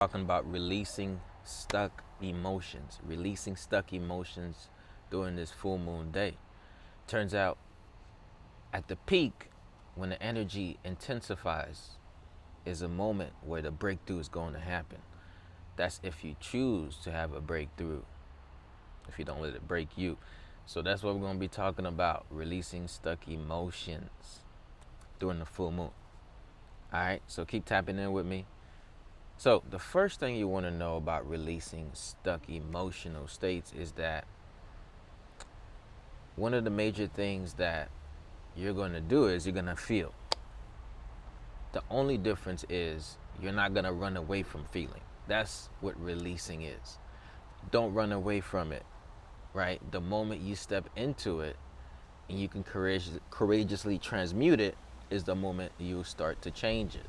Talking about releasing stuck emotions during this full moon day. Turns out at the peak, when the energy intensifies, is a moment where the breakthrough is going to happen. That's if you choose to have a breakthrough, if you don't let it break you. So that's what we're going to be talking about, releasing stuck emotions during the full moon. All right, so keep tapping in with me. So, the first thing you want to know about releasing stuck emotional states is that one of the major things that you're going to do is you're going to feel. The only difference is you're not going to run away from feeling. That's what releasing is. Don't run away from it, right? The moment you step into it and you can courageously transmute it is the moment you start to change it.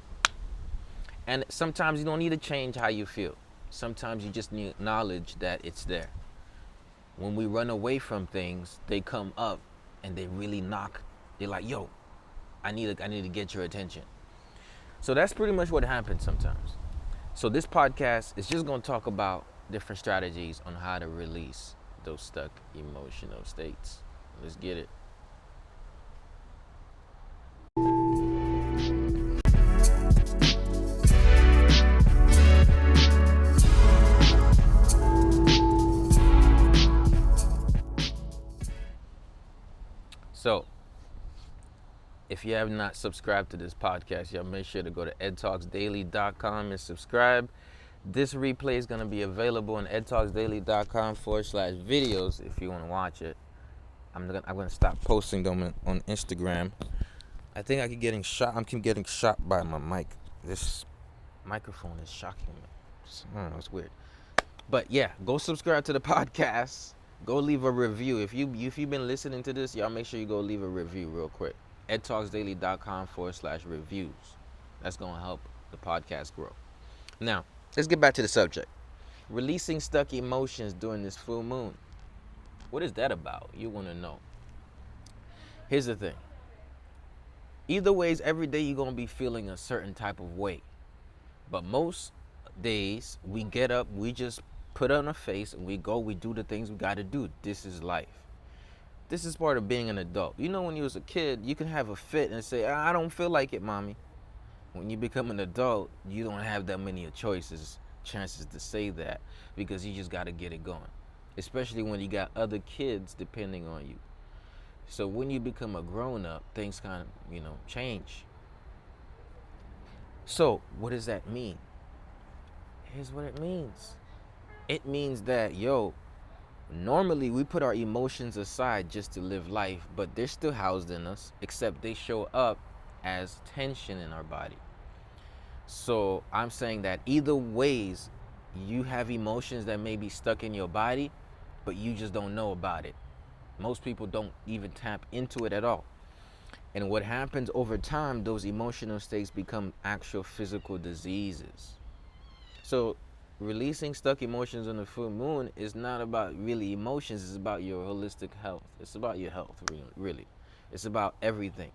And sometimes you don't need to change how you feel. Sometimes you just need knowledge that it's there. When we run away from things, they come up and they really knock. They're like, yo, I need to get your attention. So that's pretty much what happens sometimes. So this podcast is just going to talk about different strategies on how to release those stuck emotional states. Let's get it. So, if you have not subscribed to this podcast, y'all make sure to go to edtalksdaily.com and subscribe. This replay is going to be available on edtalksdaily.com/videos if you want to watch it. I'm gonna stop posting them on Instagram. I think I keep getting shot. I'm keep getting shot by my mic. This microphone is shocking me. I don't know, it's weird. But yeah, go subscribe to the podcast. Go leave a review. If you've been listening to this, y'all make sure you go leave a review real quick. edtalksdaily.com/reviews. That's gonna help the podcast grow. Now, let's get back to the subject. Releasing stuck emotions during this full moon. What is that about? You want to know. Here's the thing. Either ways, every day you're going to be feeling a certain type of way. But most days, we get up, we just put on a face, and we do the things we got to do. This is life. This is part of being an adult. You know, when you was a kid, you can have a fit and say, I don't feel like it, mommy. When you become an adult, you don't have that many chances to say that, because you just got to get it going. Especially when you got other kids depending on you. So when you become a grown-up, things kind of, change. So what does that mean? Here's what it means. It means that, normally we put our emotions aside just to live life, but they're still housed in us, except they show up as tension in our body. So I'm saying that either ways, you have emotions that may be stuck in your body, but you just don't know about it. Most people don't even tap into it at all. And what happens over time, those emotional states become actual physical diseases. So releasing stuck emotions on the full moon is not about really emotions, it's about your holistic health. It's about your health, really. It's about everything.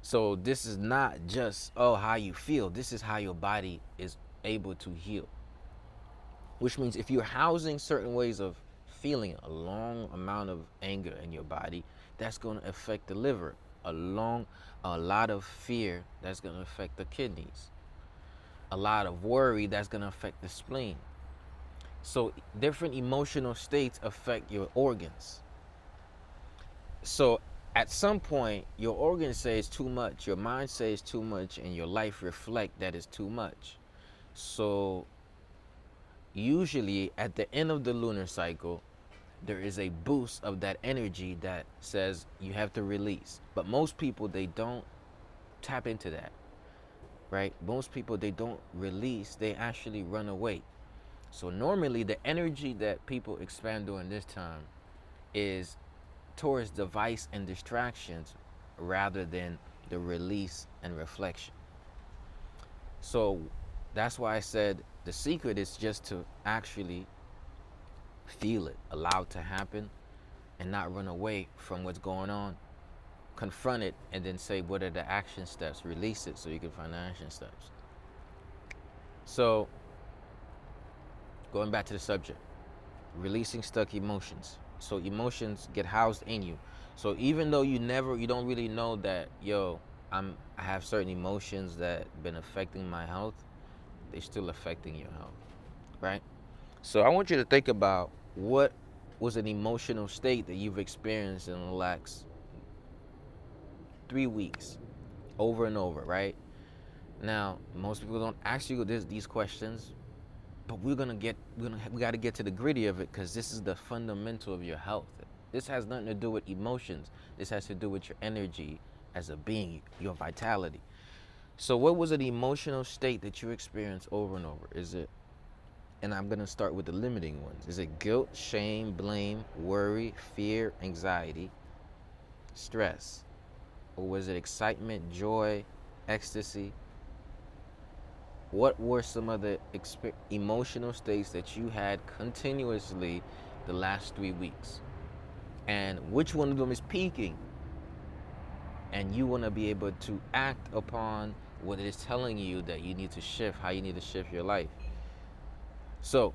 So this is not just, how you feel. This is how your body is able to heal. Which means if you're housing certain ways of feeling a long amount of anger in your body, that's going to affect the liver. A lot of fear, that's going to affect the kidneys. A lot of worry, that's going to affect the spleen. So different emotional states affect your organs. So at some point, your organs say it's too much, your mind says too much, and your life reflect that it's too much. So usually at the end of the lunar cycle, there is a boost of that energy that says you have to release. But most people, they don't tap into that, right? Most people, they don't release, they actually run away. So normally the energy that people expand during this time is towards device and distractions rather than the release and reflection. So that's why I said the secret is just to actually feel it, allow it to happen, and not run away from what's going on. Confront it and then say, what are the action steps? Release it so you can find the action steps. So Going back to the subject, releasing stuck emotions. So emotions get housed in you. So even though you don't really know that, yo, I have certain emotions that been affecting my health, they still affecting your health, right? So I want you to think about what was an emotional state that you've experienced in the last 3 weeks, over and over, right? Now, most people don't ask you these questions, but we got to get to the gritty of it because this is the fundamental of your health. This has nothing to do with emotions. This has to do with your energy as a being, your vitality. So, what was an emotional state that you experienced over and over? Is it, and I'm going to start with the limiting ones. Is it guilt, shame, blame, worry, fear, anxiety, stress? Or was it excitement, joy, ecstasy? What were some of the emotional states that you had continuously the last 3 weeks? And which one of them is peaking? And you want to be able to act upon what it is telling you that you need to shift, how you need to shift your life. So,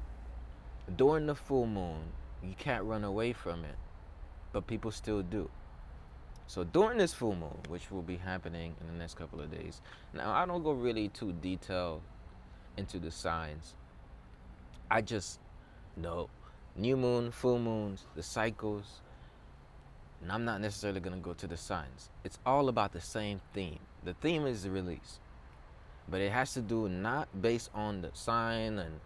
during the full moon, you can't run away from it, but people still do. So during this full moon, which will be happening in the next couple of days, now I don't go really too detailed into the signs. I just know new moon, full moons, the cycles, and I'm not necessarily going to go to the signs. It's all about the same theme. The theme is the release, but it has to do not based on the sign, and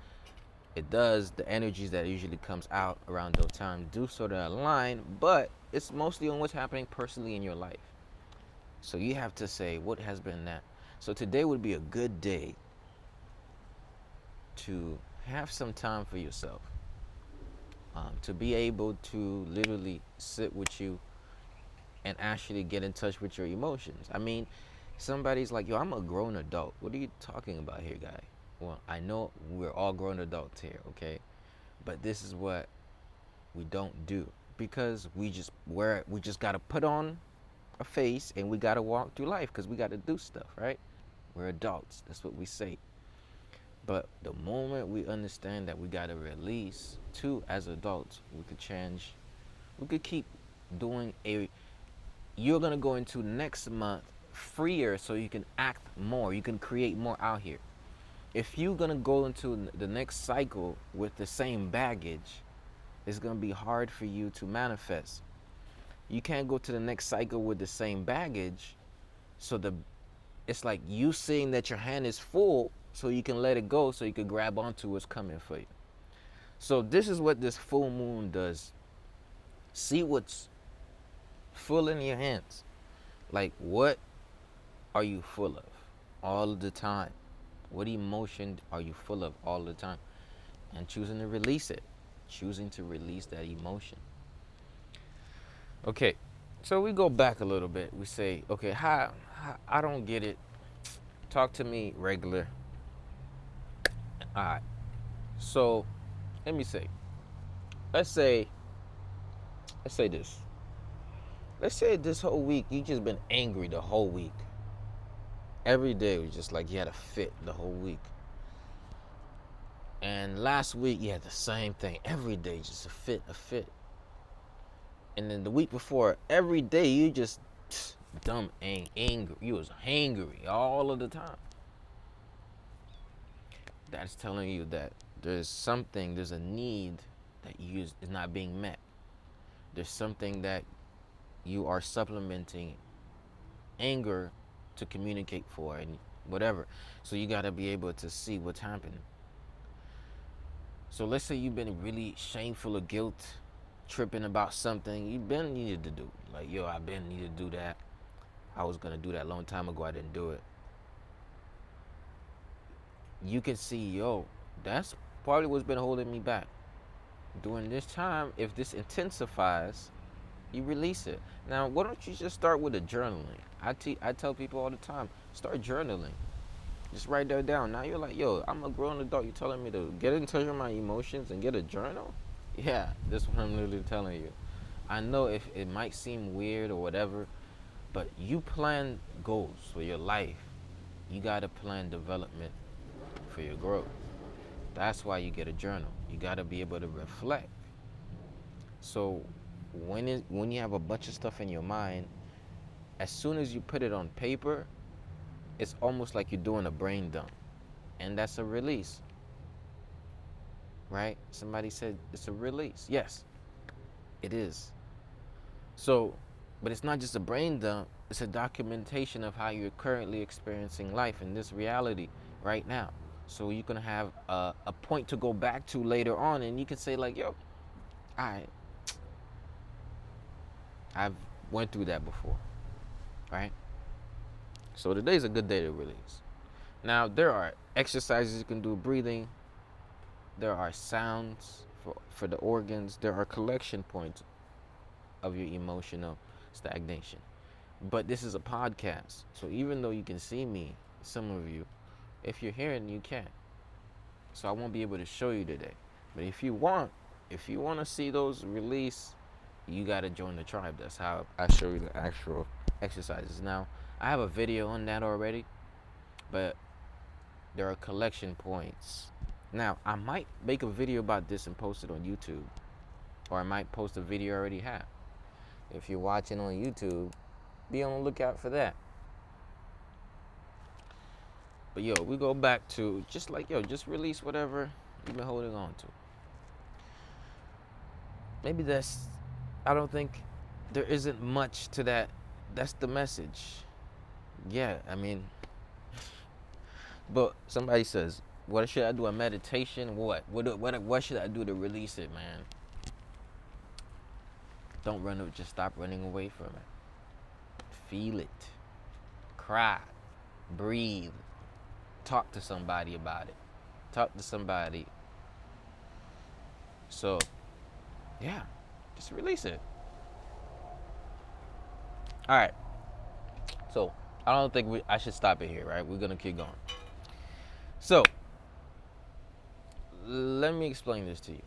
it does the energies that usually comes out around those times do sort of align, but it's mostly on what's happening personally in your life. So you have to say what has been that. So today would be a good day to have some time for yourself, to be able to literally sit with you and actually get in touch with your emotions. I mean, somebody's like, yo, I'm a grown adult. What are you talking about here, guy? Well, I know we're all grown adults here, okay? But this is what we don't do because we just gotta put on a face and we gotta walk through life because we gotta do stuff, right? We're adults. That's what we say. But the moment we understand that we gotta release too as adults, we could change. We could keep doing a. You're gonna go into next month freer so you can act more. You can create more out here. If you're gonna go into the next cycle with the same baggage, it's gonna be hard for you to manifest. You can't go to the next cycle with the same baggage. So it's like you seeing that your hand is full so you can let it go so you can grab onto what's coming for you. So this is what this full moon does. See what's full in your hands. Like what are you full of all the time? What emotion are you full of all the time? And choosing to release it. Choosing to release that emotion. Okay, so we go back a little bit. We say, okay, how I don't get it. Talk to me regular. All right. So let me say, let's say, let's say this. Let's say this whole week you just been angry the whole week. Every day was just like you had a fit the whole week. And last week you had the same thing. Every day just a fit, a fit. And then the week before, every day you just dumb angry. You was hangry all of the time. That's telling you that there's a need that is not being met. There's something that you are supplementing anger to communicate for and whatever. So you got to be able to see what's happening. So let's say you've been really shameful or guilt tripping about something you've been needed to do. Like, yo, I've been needed to do that. I was going to do that a long time ago. I didn't do it. You can see, yo, that's probably what's been holding me back. During this time, if this intensifies, you release it. Now, why don't you just start with a journaling? I tell people all the time, start journaling. Just write that down. Now you're like, yo, I'm a grown adult. You're telling me to get in touch with my emotions and get a journal? Yeah, that's what I'm literally telling you. I know if it might seem weird or whatever, but you plan goals for your life. You got to plan development for your growth. That's why you get a journal. You got to be able to reflect. So when you have a bunch of stuff in your mind, as soon as you put it on paper, it's almost like you're doing a brain dump. And that's a release, right? Somebody said it's a release. Yes, it is. So, but it's not just a brain dump, it's a documentation of how you're currently experiencing life in this reality right now. So you can have a point to go back to later on, and you can say like, yo, I I've went through that before, right? So today's a good day to release. Now there are exercises you can do, breathing. There are sounds for the organs. There are collection points of your emotional stagnation. But this is a podcast, so even though you can see me, some of you, if you're hearing, you can. So I won't be able to show you today. But if you want to see those release, you got to join the tribe. That's how I show you the actual exercises. Now, I have a video on that already, but there are collection points. Now, I might make a video about this and post it on YouTube, or I might post a video I already have. If you're watching on YouTube, be on the lookout for that. But yo, we go back to just like, yo, just release whatever you've been holding on to. Maybe I don't think there isn't much to that. That's the message. Yeah, I mean, but somebody says, what should I do? A meditation? What should I do to release it, man? Don't run it. Just stop running away from it. Feel it. Cry. Breathe. Talk to somebody about it. Talk to somebody. So, yeah, just release it. All right. So, I don't think I should stop it here, right? We're going to keep going. So, let me explain this to you.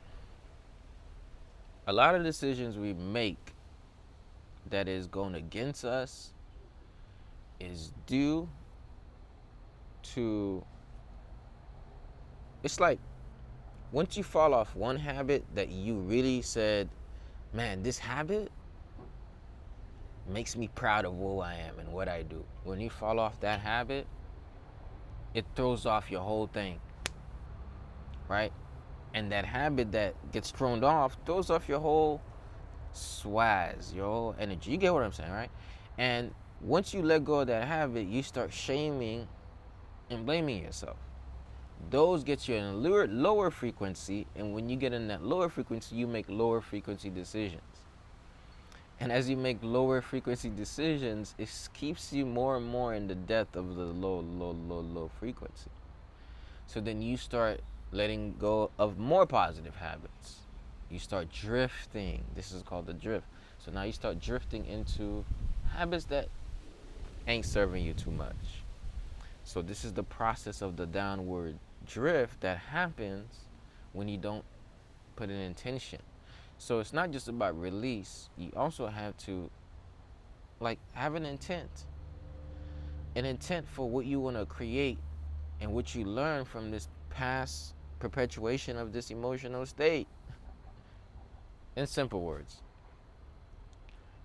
A lot of decisions we make that is going against us is due to, it's like once you fall off one habit that you really said, man, this habit makes me proud of who I am and what I do. When you fall off that habit, it throws off your whole thing, right? And that habit that gets thrown off throws off your whole swaz, your whole energy. You get what I'm saying, right? And once you let go of that habit, you start shaming and blaming yourself. Those get you in a lower frequency, and when you get in that lower frequency, you make lower frequency decisions. And as you make lower frequency decisions, it keeps you more and more in the depth of the low frequency. So then you start letting go of more positive habits. You start drifting. This is called the drift. So now you start drifting into habits that ain't serving you too much. So this is the process of the downward drift that happens when you don't put an intention. So it's not just about release. You also have to have an intent. An intent for what you want to create and what you learn from this past perpetuation of this emotional state. In simple words,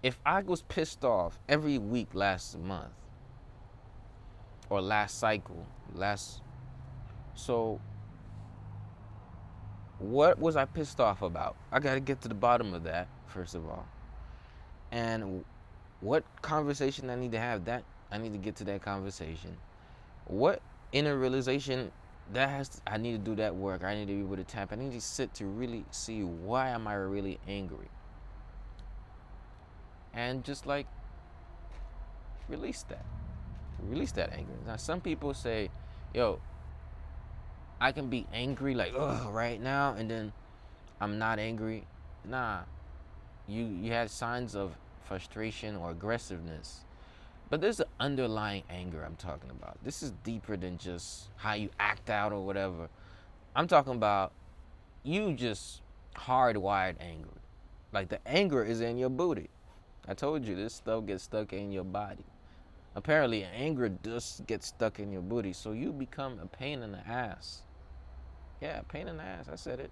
if I was pissed off every week last month or last cycle, so what was I pissed off about? I got to get to the bottom of that, first of all. And what conversation I need to have, that I need to get to that conversation. What inner realization I need to do that work. I need to be able to tap. I need to sit to really see, why am I really angry? And just release that. Release that anger. Now some people say, yo, I can be angry right now, and then I'm not angry. Nah. You had signs of frustration or aggressiveness. But there's an underlying anger I'm talking about. This is deeper than just how you act out or whatever. I'm talking about you just hardwired angry. Like the anger is in your booty. I told you this stuff gets stuck in your body. Apparently anger does get stuck in your booty, so you become a pain in the ass. Yeah, pain in the ass. I said it.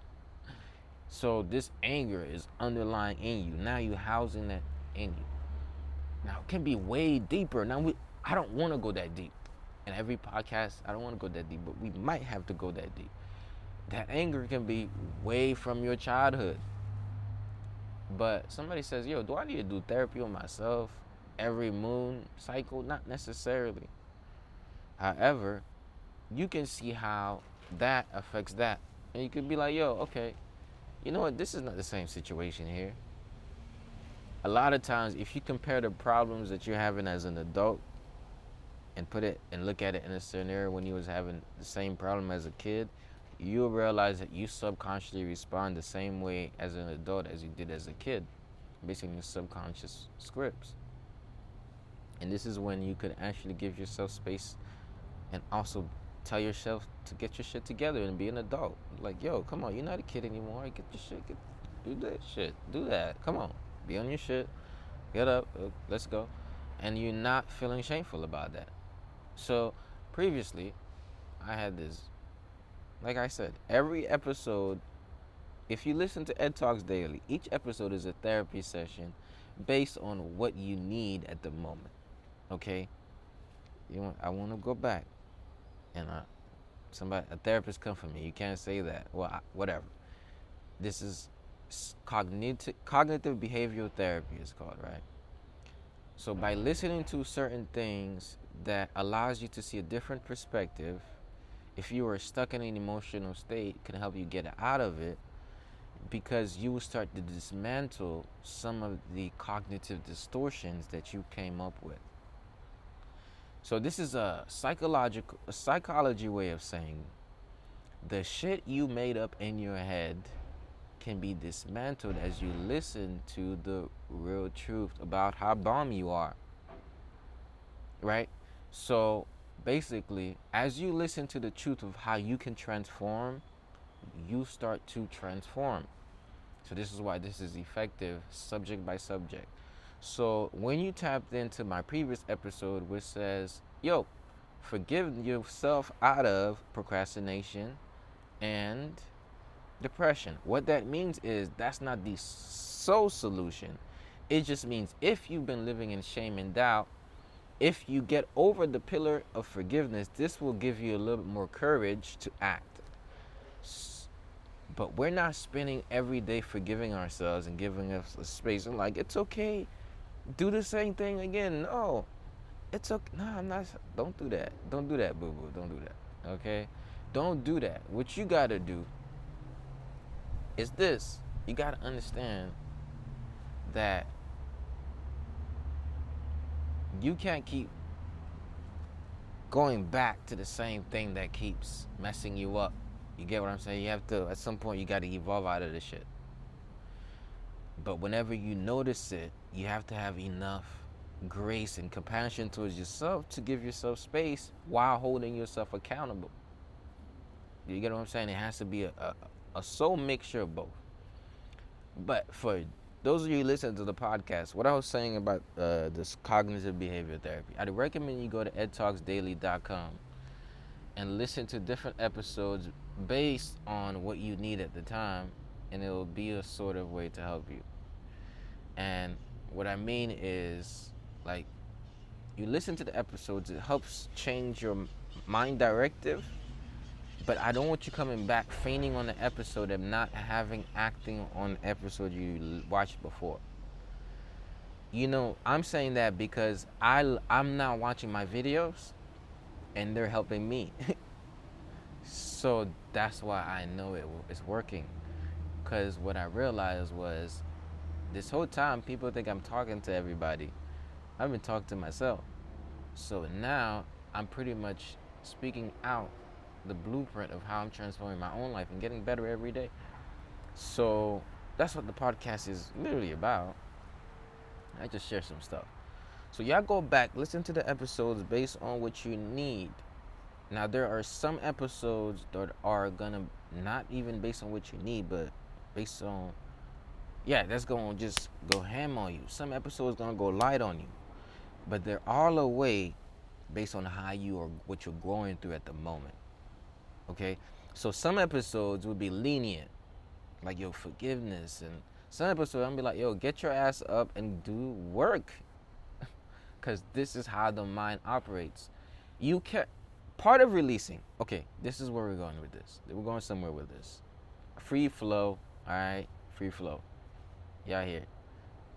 So this anger is underlying in you. Now you housing that in you. Now it can be way deeper. I don't want to go that deep. In every podcast, I don't want to go that deep, but we might have to go that deep. That anger can be way from your childhood. But somebody says, yo, do I need to do therapy on myself every moon cycle? Not necessarily. However, you can see how that affects that. And you could be like, yo, okay, you know what? This is not the same situation here. A lot of times, if you compare the problems that you're having as an adult and put it and look at it in a scenario when you was having the same problem as a kid, you'll realize that you subconsciously respond the same way as an adult as you did as a kid, based on your subconscious scripts. And this is when you could actually give yourself space and also tell yourself to get your shit together and be an adult. Like, yo, come on, you're not a kid anymore. Get your shit, do that shit, do that. Come on, be on your shit. Get up, let's go. And you're not feeling shameful about that. So previously, I had this, like I said, every episode, if you listen to Ed Talks Daily, each episode is a therapy session based on what you need at the moment. Okay? I want to go back and a therapist come for me. You can't say that. Well, whatever. This is cognitive behavioral therapy is called, right? So by listening to certain things that allows you to see a different perspective, if you are stuck in an emotional state, can help you get out of it, because you will start to dismantle some of the cognitive distortions that you came up with. So this is a psychology way of saying the shit you made up in your head can be dismantled as you listen to the real truth about how bomb you are. Right? So basically, as you listen to the truth of how you can transform, you start to transform. So this is why this is effective subject by subject. So when you tapped into my previous episode, which says, yo, forgive yourself out of procrastination and depression. What that means is that's not the sole solution. It just means if you've been living in shame and doubt, if you get over the pillar of forgiveness, this will give you a little bit more courage to act. But we're not spending every day forgiving ourselves and giving us a space and like, it's okay, do the same thing again. No, it's okay. No, I'm not. Don't do that. Don't do that, boo boo. Don't do that. Okay? Don't do that. What you gotta do is this. You gotta understand that you can't keep going back to the same thing that keeps messing you up. You get what I'm saying? You have to, at some point, you gotta evolve out of this shit. But whenever you notice it, you have to have enough grace and compassion towards yourself to give yourself space while holding yourself accountable. You get what I'm saying? It has to be a soul mixture of both. But for those of you listening to the podcast, what I was saying about this cognitive behavior therapy, I'd recommend you go to edtalksdaily.com and listen to different episodes based on what you need at the time, and it'll be a sort of way to help you. And what I mean is, like, you listen to the episodes, it helps change your mind directive, but I don't want you coming back fainting on the episode and not having acting on the episode you watched before. You know, I'm saying that because I'm now watching my videos and they're helping me. So that's why I know it's working. Because what I realized was this whole time people think I'm talking to everybody. I've been talking to myself. So now I'm pretty much speaking out the blueprint of how I'm transforming my own life and getting better every day. So that's what the podcast is literally about. I just share some stuff. So y'all go back, listen to the episodes based on what you need. Now there are some episodes that are gonna not even based on what you need, but based on, yeah, that's gonna just go ham on you. Some episodes gonna go light on you, but they're all a way based on how you are, what you're going through at the moment. Okay, So some episodes would be lenient, like, yo, forgiveness. And some episodes I'm be like, yo, get your ass up and do work. Because this is how the mind operates. You can Part of releasing, okay, this is where we're going with this. We're going somewhere with this. Free flow, all right? Free flow. Y'all here?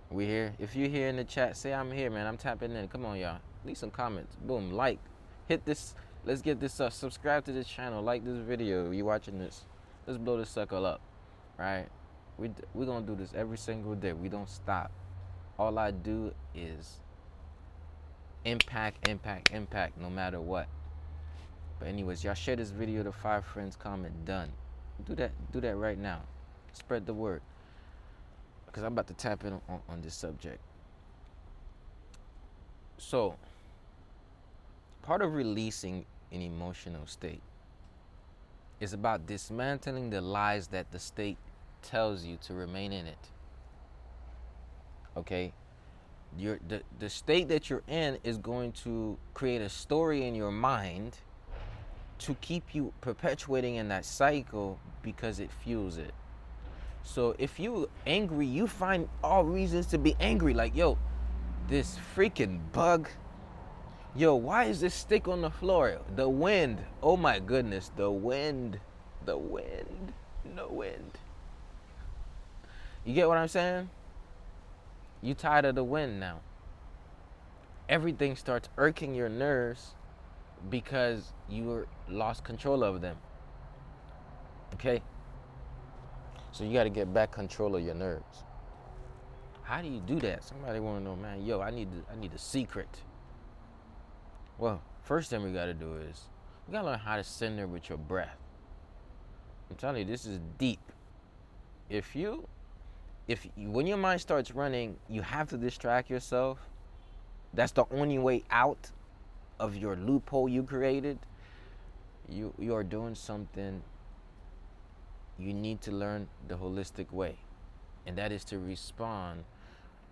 We here? If you're here in the chat, say I'm here, man. I'm tapping in. Come on, y'all. Leave some comments. Boom, like. Hit this. Let's get this up. Subscribe to this channel. Like this video. You watching this. Let's blow this sucker up, right? We're going to do this every single day. We don't stop. All I do is impact, impact, impact, no matter what. But anyways, y'all share this video to 5 friends, comment, done. Do that right now. Spread the word. Because I'm about to tap in on this subject. So, part of releasing an emotional state is about dismantling the lies that the state tells you to remain in it. Okay? The state that you're in is going to create a story in your mind to keep you perpetuating in that cycle because it fuels it. So if you angry, you find all reasons to be angry. Like, yo, this freaking bug. Yo, why is this stick on the floor? The wind. Oh my goodness, the wind. The wind. No wind. You get what I'm saying? You tired of the wind now. Everything starts irking your nerves because you lost control of them. Okay? So you got to get back control of your nerves. How do you do that? Somebody want to know, man. Yo, I need a secret. Well, first thing we got to do is we got to learn how to center with your breath. I'm telling you, this is deep. When your mind starts running, you have to distract yourself. That's the only way out of your loophole you created. You are doing something. You need to learn the holistic way, and that is to respond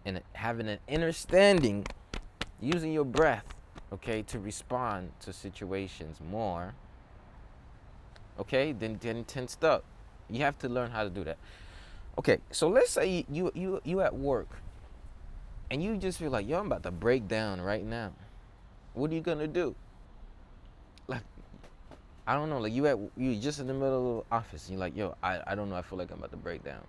and having an understanding, using your breath, okay, to respond to situations more, okay, than tensed up. You have to learn how to do that. Okay, so let's say you at work, and you just feel like, yo, I'm about to break down right now. What are you gonna do? Like, I don't know. Like you just in the middle of the office, and you're like, yo, I don't know. I feel like I'm about to break down.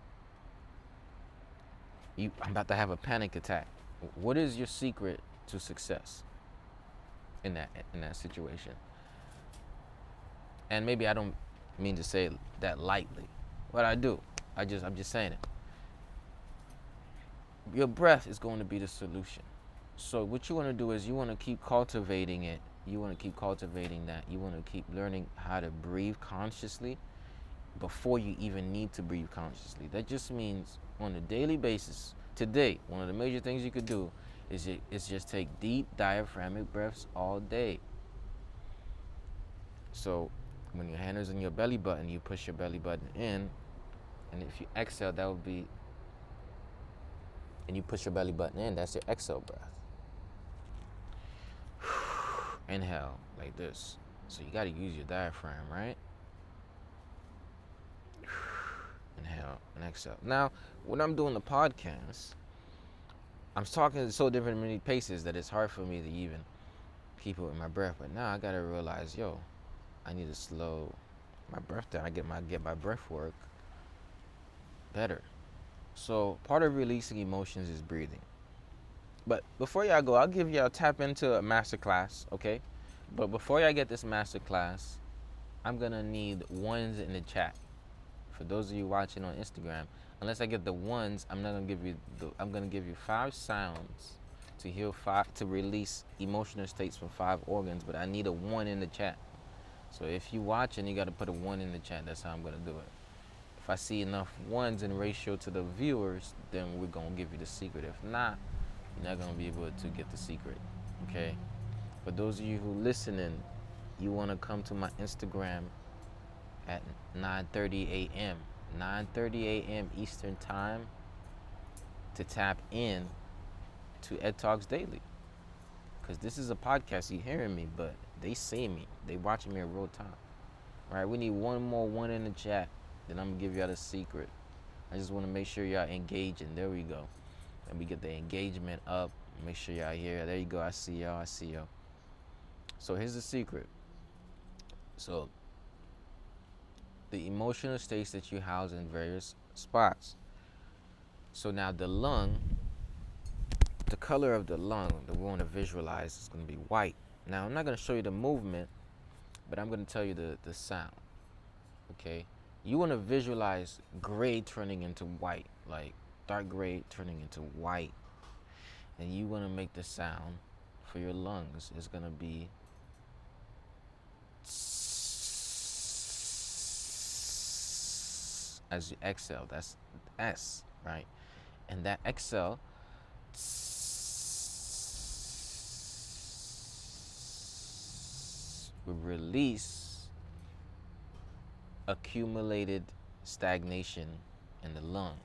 I'm about to have a panic attack. What is your secret to success in that situation? And maybe I don't mean to say that lightly, but I do. I'm just saying it. Your breath is going to be the solution. So what you want to do is you want to keep cultivating it. You want to keep cultivating that. You want to keep learning how to breathe consciously before you even need to breathe consciously. That just means on a daily basis, today, one of the major things you could do is just take deep diaphragmatic breaths all day. So when your hand is on your belly button, you push your belly button in, and if you exhale, that would be, and you push your belly button in, that's your exhale breath. Inhale like this. So you got to use your diaphragm, right? Inhale and exhale. Now, when I'm doing the podcast, I'm talking so different in many paces that it's hard for me to even keep it with my breath. But now I got to realize, yo, I need to slow my breath down. I get my breath work better. So part of releasing emotions is breathing. But before y'all go, I'll give y'all tap into a masterclass, okay? But before y'all get this masterclass, I'm gonna need ones in the chat. For those of you watching on Instagram, unless I get the ones, I'm not gonna give you. I'm gonna give you 5 sounds to release emotional states from 5 organs. But I need a 1 in the chat. So if you watching, you gotta put a 1 in the chat. That's how I'm gonna do it. If I see enough 1s in ratio to the viewers, then we're gonna give you the secret. If not, you're not gonna be able to get the secret, okay? For those of you who listening, you wanna come to my Instagram at 9:30 a.m. 9:30 a.m. Eastern Time to tap in to Ed Talks Daily. Because this is a podcast, you hearing me, but they see me. They watching me in real time. All right, we need one more one in the chat. Then I'm gonna give y'all the secret. I just want to make sure y'all engaging. There we go. And we get the engagement up. Make sure y'all here. There you go. I see y'all. I see y'all. So here's the secret. So the emotional states that you house in various spots. So now the lung, the color of the lung that we want to visualize is going to be white. Now I'm not going to show you the movement, but I'm going to tell you the sound. Okay, you want to visualize gray turning into white, like dark gray turning into white, and you want to make the sound for your lungs is going to be as you exhale. That's S, right? And that exhale will release accumulated stagnation in the lungs.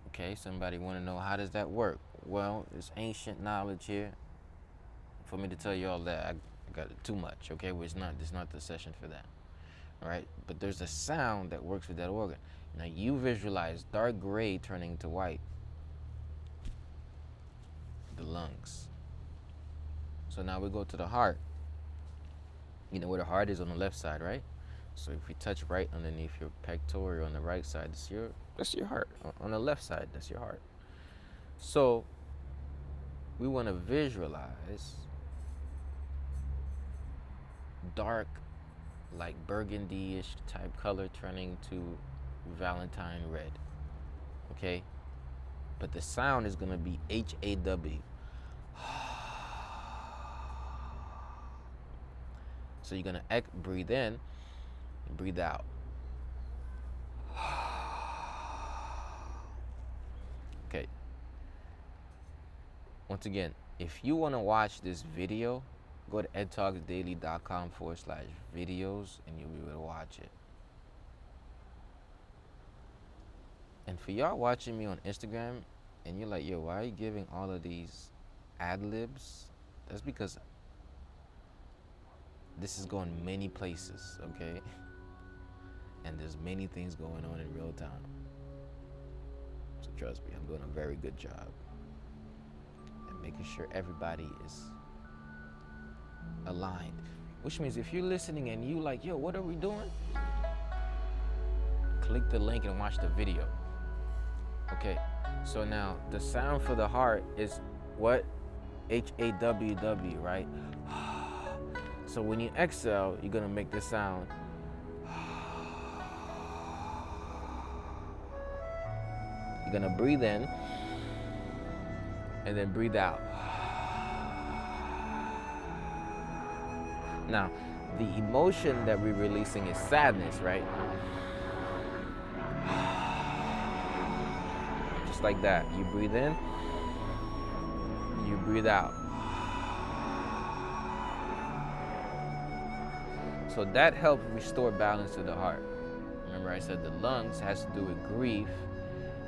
Okay, somebody want to know how does that work? Well, it's ancient knowledge here. For me to tell you all that, I got too much. Okay, well, it's not the session for that. All right, but there's a sound that works with that organ. Now you visualize dark gray turning to white, the lungs. So now we go to the heart. You know where the heart is on the left side, right? So if you touch right underneath your pectoral on the right side, that's your heart. On the left side, that's your heart. So we want to visualize dark, like burgundy-ish type color turning to Valentine red. Okay? But the sound is going to be HAW. So you're going to breathe in and breathe out. Okay. Once again, if you want to watch this video, go to edtalksdaily.com/videos and you'll be able to watch it. And for y'all watching me on Instagram and you're like, yo, why are you giving all of these ad libs? That's because this is going many places, okay? And there's many things going on in real time. So trust me, I'm doing a very good job and making sure everybody is aligned. Which means if you're listening and you like, yo, what are we doing? Click the link and watch the video. Okay, so now the sound for the heart is what? HAWW, right? So when you exhale, you're gonna make this sound. You're gonna breathe in and then breathe out. Now, the emotion that we're releasing is sadness, right? Just like that. You breathe in, you breathe out. So that helps restore balance to the heart. Remember I said the lungs has to do with grief,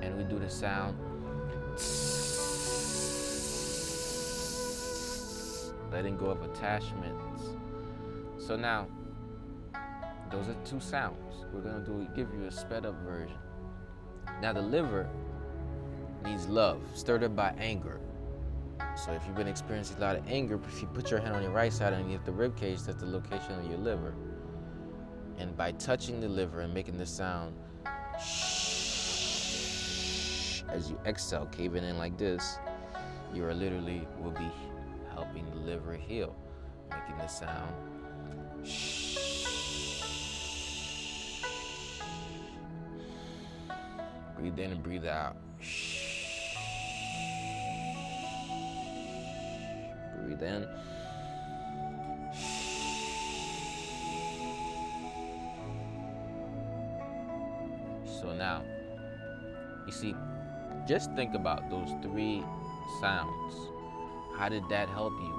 and we do the sound. Letting go of attachments. So now, those are two sounds. We're gonna give you a sped up version. Now the liver needs love, stirred up by anger. So if you've been experiencing a lot of anger, if you put your hand on your right side underneath the rib cage, that's the location of your liver. And by touching the liver and making the sound shh, as you exhale, caving in like this, you are literally will be helping the liver heal, making the sound shh. Breathe in and breathe out. Breathe in. So now, you see, just think about those three sounds. How did that help you?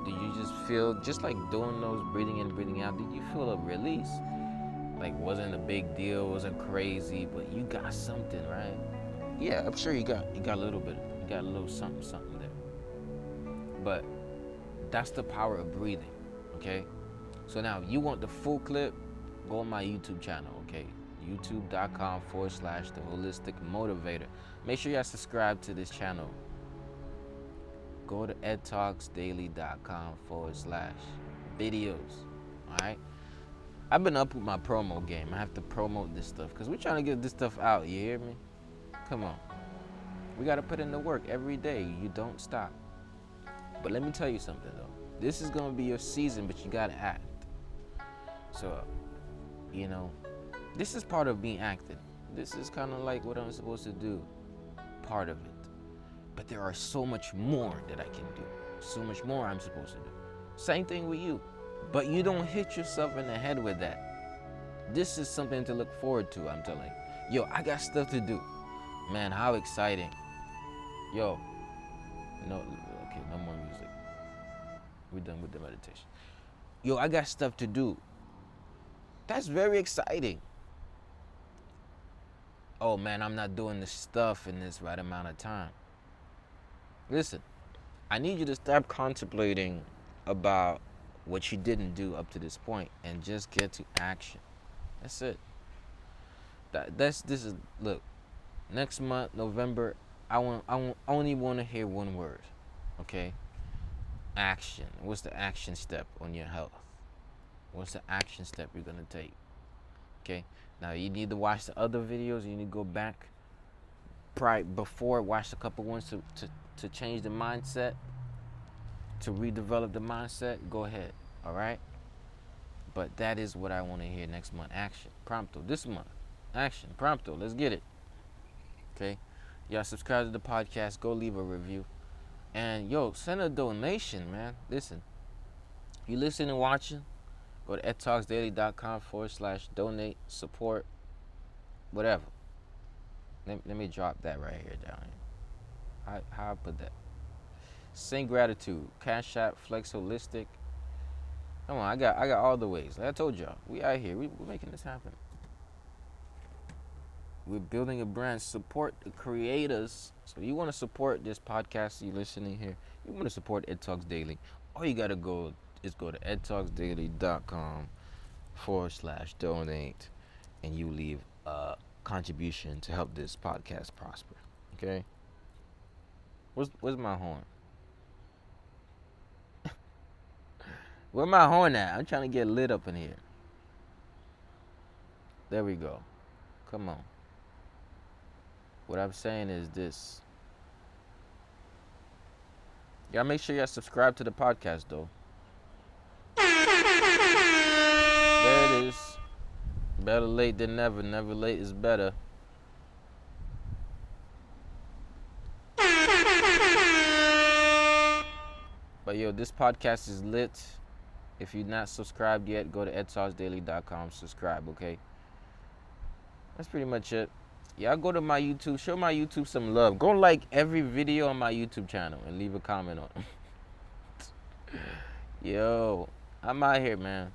Did you just feel, just like doing those breathing in, breathing out, did you feel a release? Like, wasn't a big deal, wasn't crazy, but you got something, right? Yeah, I'm sure you got a little bit, you got a little something there. But that's the power of breathing, okay? So now, if you want the full clip, go on my YouTube channel, okay? youtube.com/the holistic motivator. Make sure y'all subscribe to this channel. Go to edtalksdaily.com/videos. All right. I've been up with my promo game. I have to promote this stuff because we're trying to get this stuff out. You hear me? Come on. We got to put in the work every day. You don't stop. But let me tell you something, though. This is going to be your season, but you got to act. So, this is part of me acting. This is kind of like what I'm supposed to do. Part of it. But there are so much more that I can do. So much more I'm supposed to do. Same thing with you. But you don't hit yourself in the head with that. This is something to look forward to, I'm telling you. Yo, I got stuff to do. Man, how exciting. Yo, no more music. We're done with the meditation. Yo, I got stuff to do. That's very exciting. Oh man, I'm not doing this stuff in this right amount of time. Listen, I need you to stop contemplating about what you didn't do up to this point and just get to action. That's it. Look, next month, November, I only want to hear one word. Okay? Action. What's the action step on your health? What's the action step you're gonna take? Okay? Now you need to watch the other videos, you need to go back before, watch a couple ones to change the mindset, to redevelop the mindset. Go ahead. All right? But that is what I want to hear next month. Action. Prompto. This month. Action. Prompto. Let's get it. Okay? Y'all subscribe to the podcast. Go leave a review. And, send a donation, man. Listen. You listening and watching? Go to edtalksdaily.com/donate, support, whatever. Let me drop that right here down here. How I put that? Sing gratitude. Cash App, Flex Holistic. Come on, I got all the ways. Like I told y'all, we out here. We're making this happen. We're building a brand. Support the creators. So you want to support this podcast you listening here. You want to support Ed Talks Daily. All you got to go is go to edtalksdaily.com/donate and you leave a contribution to help this podcast prosper. Okay? Where's my horn? Where my horn at? I'm trying to get lit up in here. There we go. Come on. What I'm saying is this. Y'all make sure y'all subscribe to the podcast, though. There it is. Better late than never. Never late is better. But this podcast is lit. If you're not subscribed yet, go to edtalksdaily.com, subscribe, okay? That's pretty much it. Y'all go to my YouTube, show my YouTube some love. Go like every video on my YouTube channel and leave a comment on it. Yo, I'm out here, man.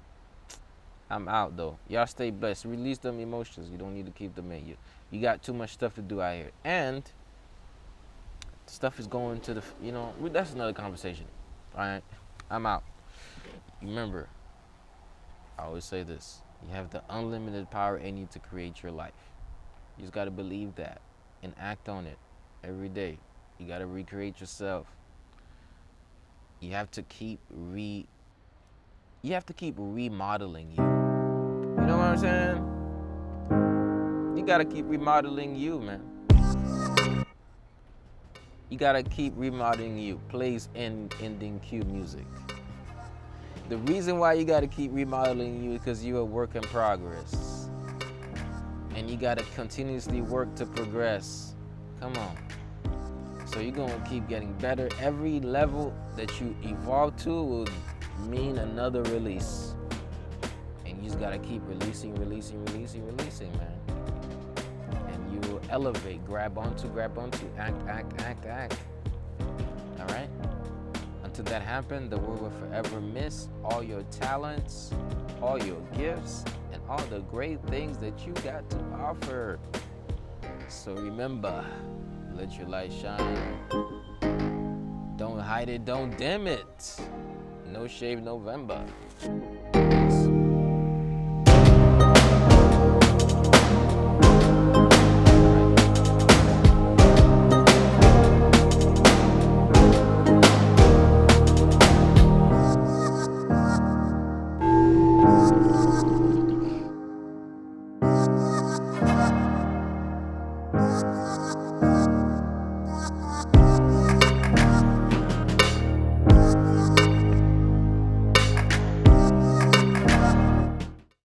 I'm out, though. Y'all stay blessed. Release them emotions. You don't need to keep them in you. You got too much stuff to do out here. And stuff is going to the, that's another conversation. All right? I'm out. Remember, I always say this. You have the unlimited power in you to create your life. You just got to believe that and act on it every day. You got to recreate yourself. You have to keep remodeling you. You know what I'm saying? You got to keep remodeling you, man. You got to keep remodeling you. Plays ending cue music. The reason why you got to keep remodeling you is because you're a work in progress. And you got to continuously work to progress. Come on. So you're going to keep getting better. Every level that you evolve to will mean another release. And you just got to keep releasing, man. And you will elevate, grab onto, act. All right? Until that happens, the world will forever miss all your talents, all your gifts, and all the great things that you got to offer. So remember, let your light shine. Don't hide it, don't dim it. No Shave November.